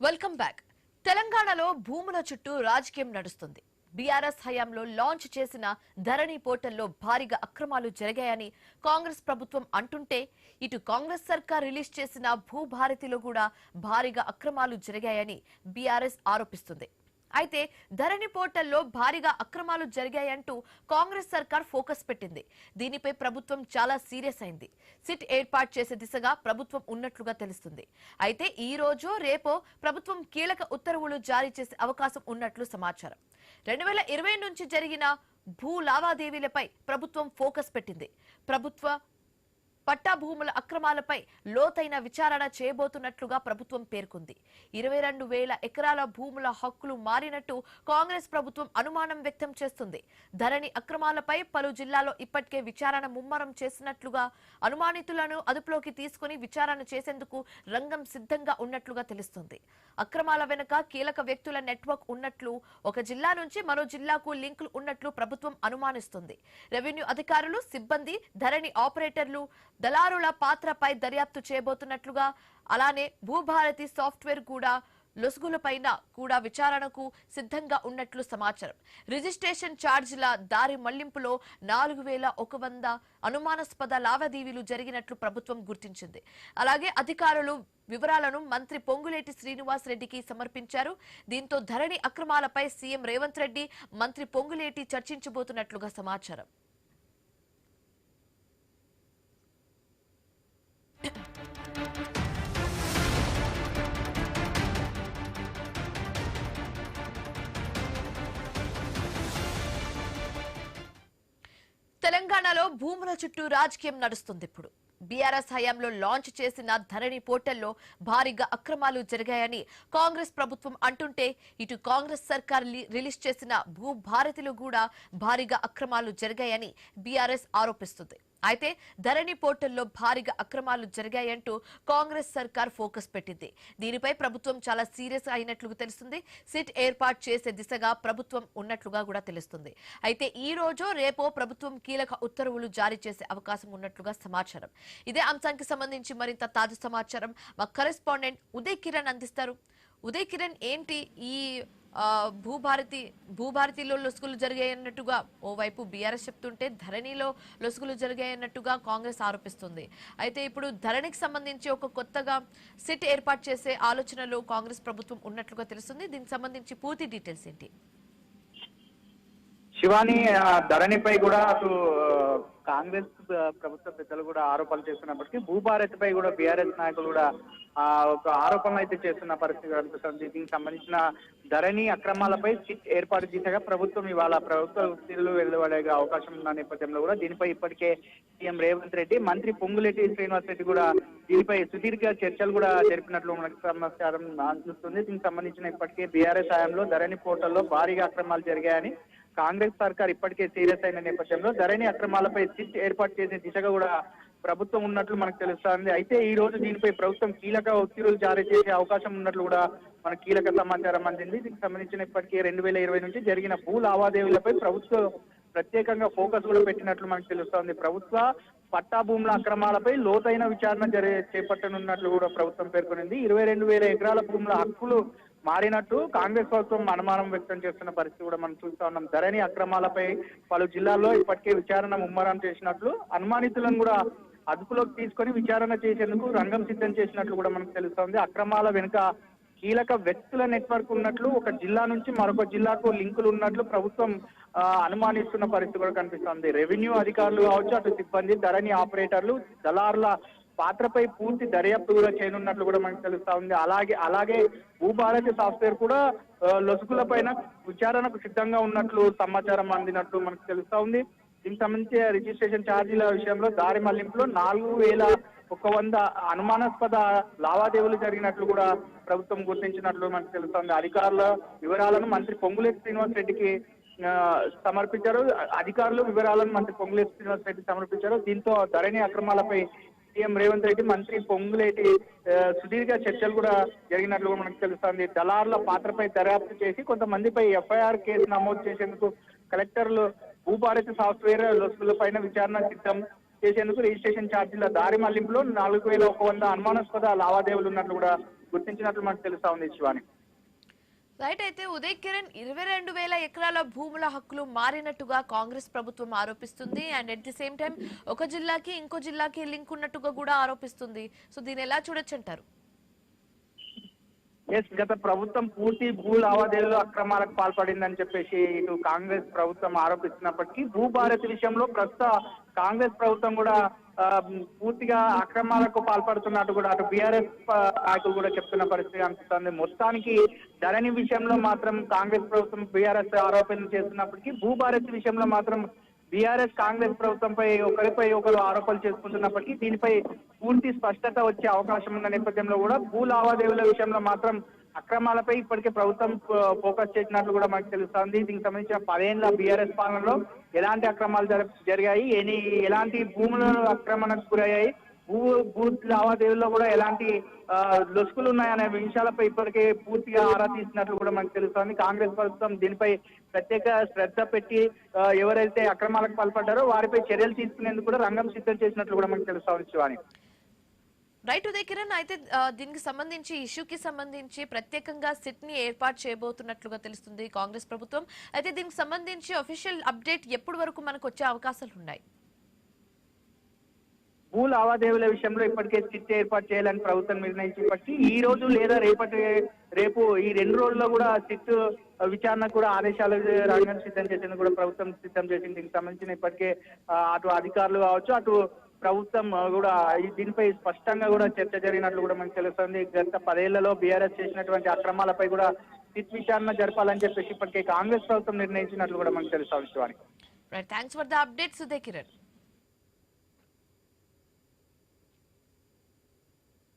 Welcome back. తెలంగాణలో భూముల చుట్టూ రాజకీయం నడుస్తుంది. బీఆర్ఎస్ హయాంలో లాంచ్ చేసిన ధరణి పోర్టల్లో భారీగా అక్రమాలు జరిగాయని కాంగ్రెస్ ప్రభుత్వం అంటుంటే, ఇటు కాంగ్రెస్ సర్కార్ రిలీజ్ చేసిన భూభారతిలో కూడా భారీగా అక్రమాలు జరిగాయని బీఆర్ఎస్ ఆరోపిస్తుంది. అయితే ధరణి పోర్టల్లో భారీగా అక్రమాలు జరిగాయంటూ కాంగ్రెస్ సర్కార్ ఫోకస్ పెట్టింది. దీనిపై ప్రభుత్వం చాలా సీరియస్ అయింది. సిట్ ఏర్పాటు చేసే దిశగా ప్రభుత్వం ఉన్నట్లుగా తెలుస్తుంది. అయితే ఈ రోజు రేపో ప్రభుత్వం కీలక ఉత్తర్వులు జారీ చేసే అవకాశం ఉన్నట్లు సమాచారం. 2020 నుంచి జరిగిన భూ లావాదేవీలపై ప్రభుత్వం ఫోకస్ పెట్టింది. ప్రభుత్వ పట్టా భూముల అక్రమాలపై లోతైన విచారణ చేయబోతున్నట్లుగా ప్రభుత్వం పేర్కొంది. 22,000 ఎకరాల భూముల హక్కులు మారినట్టు కాంగ్రెస్ ప్రభుత్వం అనుమానం వ్యక్తం చేస్తుంది. ధరణి అక్రమాలపై పలు జిల్లాల్లో ఇప్పటికే విచారణ ముమ్మరం చేసినట్లుగా, అనుమానితులను అదుపులోకి తీసుకుని విచారణ చేసేందుకు రంగం సిద్ధంగా ఉన్నట్లుగా తెలుస్తుంది. అక్రమాల వెనుక కీలక వ్యక్తుల నెట్వర్క్ ఉన్నట్లు, ఒక జిల్లా నుంచి మరో జిల్లాకు లింకులు ఉన్నట్లు ప్రభుత్వం అనుమానిస్తుంది. రెవెన్యూ అధికారులు, సిబ్బంది, ధరణి ఆపరేటర్లు, దళారుల పాత్రపై దర్యాప్తు చేయబోతున్నట్లుగా, అలానే భూభారతి సాఫ్ట్వేర్ కూడా లొసుగులపైన కూడా విచారణకు సిద్ధంగా ఉన్నట్లు సమాచారం. రిజిస్ట్రేషన్ ఛార్జీల దారి మళ్లింపులో 4,100 అనుమానాస్పద లావాదేవీలు జరిగినట్లు ప్రభుత్వం గుర్తించింది. అలాగే అధికారులు వివరాలను మంత్రి పొంగులేటి శ్రీనివాస్ రెడ్డికి సమర్పించారు. దీంతో ధరణి అక్రమాలపై సీఎం రేవంత్ రెడ్డి, మంత్రి పొంగులేటి చర్చించబోతున్నట్లుగా సమాచారం. తెలంగాణలో భూముల చుట్టూ రాజకీయం నడుస్తుంది. ఇప్పుడు బీఆర్ఎస్ హయాంలో లాంచ్ చేసిన ధరణి పోర్టల్లో భారీగా అక్రమాలు జరిగాయని కాంగ్రెస్ ప్రభుత్వం అంటుంటే, ఇటు కాంగ్రెస్ సర్కార్ రిలీజ్ చేసిన భూభారతిలో కూడా భారీగా అక్రమాలు జరిగాయని బీఆర్ఎస్ ఆరోపిస్తుంది. అయితే ధరణి పోర్టల్లో భారీగా అక్రమాలు జరిగాయంటూ కాంగ్రెస్ సర్కార్ ఫోకస్ పెట్టింది. దీనిపై ప్రభుత్వం చాలా సీరియస్ అయినట్లు తెలుస్తుంది. సిట్ ఏర్పాటు చేసే దిశగా ప్రభుత్వం ఉన్నట్లుగా కూడా తెలుస్తుంది. అయితే ఈ రోజు రేపో ప్రభుత్వం కీలక ఉత్తర్వులు జారీ చేసే అవకాశం ఉన్నట్లుగా సమాచారం. ఇదే అంశానికి సంబంధించి మరింత తాజా సమాచారం మా కరెస్పాండెంట్ ఉదయ్ కిరణ్ అందిస్తారు. ఉదయ్ కిరణ్, ఏంటి ఈ భూభారతిలో లొసుగులు జరిగాయన్నట్టుగా ఓవైపు బీఆర్ఎస్ చెప్తుంటే, ధరణిలో లొసుగులు జరిగాయన్నట్టుగా కాంగ్రెస్ ఆరోపిస్తుంది. అయితే ఇప్పుడు ధరణికి సంబంధించి ఒక కొత్తగా సిట్ ఏర్పాటు చేసే ఆలోచనలో కాంగ్రెస్ ప్రభుత్వం ఉన్నట్లుగా తెలుస్తుంది. దీనికి సంబంధించి పూర్తి డీటెయిల్స్ ఏంటి? శివాని, ధరణిపై కూడా అటు కాంగ్రెస్ ప్రభుత్వ పెద్దలు కూడా ఆరోపణలు చేస్తున్నప్పటికీ భూభారతిపై కూడా బీఆర్ఎస్ నాయకులు కూడా ఒక ఆరోపణలు అయితే చేస్తున్న పరిస్థితి కనిపిస్తుంది. దీనికి సంబంధించిన ధరణి అక్రమాలపై సిట్ ఏర్పాటు దిశగా ప్రభుత్వం ఇవాళ ప్రభుత్వ తీరులు వెలువడే అవకాశం ఉన్న నేపథ్యంలో కూడా దీనిపై ఇప్పటికే సీఎం రేవంత్ రెడ్డి, మంత్రి పొంగులేటి శ్రీనివాస్ రెడ్డి కూడా దీనిపై సుదీర్ఘ చర్చలు కూడా జరిపినట్లు మనకు సమాచారం అందుతుంది. దీనికి సంబంధించిన ఇప్పటికే బీఆర్ఎస్ హయాంలో ధరణి పోర్టల్లో భారీగా అక్రమాలు జరిగాయని కాంగ్రెస్ సర్కార్ ఇప్పటికే సీరియస్ అయిన నేపథ్యంలో ధరణి అక్రమాలపై సిట్ ఏర్పాటు చేసే దిశగా కూడా ప్రభుత్వం ఉన్నట్లు మనకు తెలుస్తోంది. అయితే ఈ రోజు దీనిపై ప్రభుత్వం కీలక ఉత్తర్వులు జారీ చేసే అవకాశం ఉన్నట్లు కూడా మనకు కీలక సమాచారం అందింది. దీనికి సంబంధించిన ఇప్పటికే 2020 నుంచి జరిగిన భూ లావాదేవీలపై ప్రభుత్వం ప్రత్యేకంగా ఫోకస్ కూడా పెట్టినట్లు మనకు తెలుస్తోంది. ప్రభుత్వ పట్టా భూముల అక్రమాలపై లోతైన విచారణ చేపట్టనున్నట్లు కూడా ప్రభుత్వం పేర్కొనింది. 22,000 ఎకరాల భూముల హక్కులు మారినట్టు కాంగ్రెస్ ప్రభుత్వం అనుమానం వ్యక్తం చేస్తున్న పరిస్థితి కూడా మనం చూస్తా ఉన్నాం. ధరణి అక్రమాలపై పలు జిల్లాల్లో ఇప్పటికే విచారణ ముమ్మరం చేసినట్లు, అనుమానితులను కూడా అదుపులోకి తీసుకొని విచారణ చేసేందుకు రంగం సిద్ధం చేసినట్లు కూడా మనకు తెలుస్తోంది. అక్రమాల వెనుక కీలక వ్యక్తుల నెట్వర్క్ ఉన్నట్లు, ఒక జిల్లా నుంచి మరొక జిల్లాకు లింకులు ఉన్నట్లు ప్రభుత్వం అనుమానిస్తున్న పరిస్థితి కూడా కనిపిస్తోంది. రెవెన్యూ అధికారులు కావచ్చు, అటు సిబ్బంది, ధరణి ఆపరేటర్లు, దళారుల పాత్రపై పూర్తి దర్యాప్తు కూడా చేయనున్నట్లు కూడా మనకు తెలుస్తా ఉంది. అలాగే భూభారతి సాఫ్ట్వేర్ కూడా లొసుగుల పైన విచారణకు సిద్ధంగా ఉన్నట్లు సమాచారం అందినట్లు మనకు తెలుస్తా ఉంది. దీనికి సంబంధించి రిజిస్ట్రేషన్ ఛార్జీల విషయంలో దారి మళ్లింపులో 4,100 అనుమానాస్పద లావాదేవీలు జరిగినట్లు కూడా ప్రభుత్వం గుర్తించినట్లు మనకు తెలుస్తోంది. అధికారుల వివరాలను మంత్రి పొంగులేటి శ్రీనివాస్ రెడ్డికి సమర్పించారు. అధికారులు వివరాలను మంత్రి పొంగులేటి శ్రీనివాస్ రెడ్డి సమర్పించారు. దీంతో ధరణి అక్రమాలపై సీఎం రేవంత్ రెడ్డి, మంత్రి పొంగులేటి సుదీర్ఘ చర్చలు కూడా జరిగినట్లు మనకు తెలుస్తోంది. దళారుల పాత్రపై దర్యాప్తు చేసి కొంతమందిపై ఎఫ్ఐఆర్ కేసు నమోదు చేసేందుకు కలెక్టర్లు భూభారతి సాఫ్ట్వేర్ లొసుగుల పైన విచారణ సిద్ధం చేసేందుకు రిజిస్ట్రేషన్ ఛార్జీల దారి మళ్లింపులో 4,100 అనుమానాస్పద లావాదేవీలు ఉన్నట్లు కూడా గుర్తించినట్లు మనకు తెలుస్తా ఉంది శివాని. రైట్. అయితే ఉదయ్ కిరణ్ 22,000 ఎకరాల భూముల హక్కులు మారినట్టుగా కాంగ్రెస్ ప్రభుత్వం ఆరోపిస్తుంది. And at the same time ఒక జిల్లాకి ఇంకో జిల్లాకి లింక్ ఉన్నట్టుగా కూడా ఆరోపిస్తుంది. సో దీన్ని ఎలా చూడొచ్చు అంటారు? గత ప్రభుత్వం పూర్తి భూ లావాదేవీలు అక్రమాలకు పాల్పడిందని చెప్పేసి ఇటు కాంగ్రెస్ ప్రభుత్వం ఆరోపిస్తున్నప్పటికీ భూభారతి విషయంలో ప్రస్తుత కాంగ్రెస్ ప్రభుత్వం కూడా పూర్తిగా అక్రమాలకు పాల్పడుతున్నట్టు కూడా అటు బీఆర్ఎస్ నాయకులు కూడా చెప్తున్న పరిస్థితి అనిపిస్తుంది. మొత్తానికి ధరణి విషయంలో మాత్రం కాంగ్రెస్ ప్రభుత్వం బీఆర్ఎస్ ఆరోపణలు చేస్తున్నప్పటికీ భూభారతి విషయంలో మాత్రం బీఆర్ఎస్ కాంగ్రెస్ ప్రభుత్వంపై ఒకరిపై ఒకరు ఆరోపణలు చేసుకుంటున్నప్పటికీ దీనిపై పూర్తి స్పష్టత వచ్చే అవకాశం ఉన్న నేపథ్యంలో కూడా భూ లావాదేవీల విషయంలో మాత్రం అక్రమాలపై ఇప్పటికే ప్రభుత్వం ఫోకస్ చేసినట్లు కూడా మనకు తెలుస్తోంది. దీనికి సంబంధించిన 10 ఏళ్ల బీఆర్ఎస్ పాలనలో ఎలాంటి అక్రమాలు జరిగాయి, ఎలాంటి భూముల ఆక్రమణకు గురయ్యాయి, భూ లావాదేవీల్లో కూడా ఎలాంటి లొసుకులు ఉన్నాయనే విషయాలపై ఇప్పటికే పూర్తిగా ఆరా తీసినట్లు కూడా మనకు తెలుస్తోంది. కాంగ్రెస్ ప్రభుత్వం దీనిపై ప్రత్యేక శ్రద్ధ పెట్టి ఎవరైతే అక్రమాలకు పాల్పడ్డారో వారిపై చర్యలు తీసుకునేందుకు కూడా రంగం సిద్ధం చేసినట్లు కూడా మనకు తెలుస్తోంది శివాని. రైట్ ఉదయ్ కిరణ్. అయితే దీనికి సంబంధించి ఇష్యూకి సంబంధించి ప్రత్యేకంగా సిట్ ని ఏర్పాటు చేయబోతున్నట్లుగా తెలుస్తుంది కాంగ్రెస్ ప్రభుత్వం. అయితే దీనికి సంబంధించి అఫీషియల్ అప్డేట్ ఎప్పటి వరకు మనకు వచ్చే అవకాశాలు ఉన్నాయి? భూ లావాదేవీల విషయంలో ఇప్పటికే సిట్ ఏర్పాటు చేయాలని ప్రభుత్వం నిర్ణయించినప్పటికీ ఈ రోజు లేదా రేపు ఈ 2 రోజుల్లో కూడా సిట్ విచారణ కూడా ఆదేశాలు రంగం సిద్ధం చేసేందుకు కూడా ప్రభుత్వం సిద్ధం చేసింది. దీనికి సంబంధించిన ఇప్పటికే అటు అధికారులు కావచ్చు అటు ప్రభుత్వం కూడా దీనిపై స్పష్టంగా కూడా చర్చ జరిగినట్లు కూడా మనకు తెలుస్తుంది. గత 10 ఏళ్లలో బీఆర్ఎస్ చేసినటువంటి అక్రమాలపై కూడా సిట్ విచారణ జరపాలని చెప్పేసి ఇప్పటికే కాంగ్రెస్ ప్రభుత్వం నిర్ణయించినట్లు కూడా మనకు తెలుస్తుంది. Right. Thanks for the updates Uday Kiran.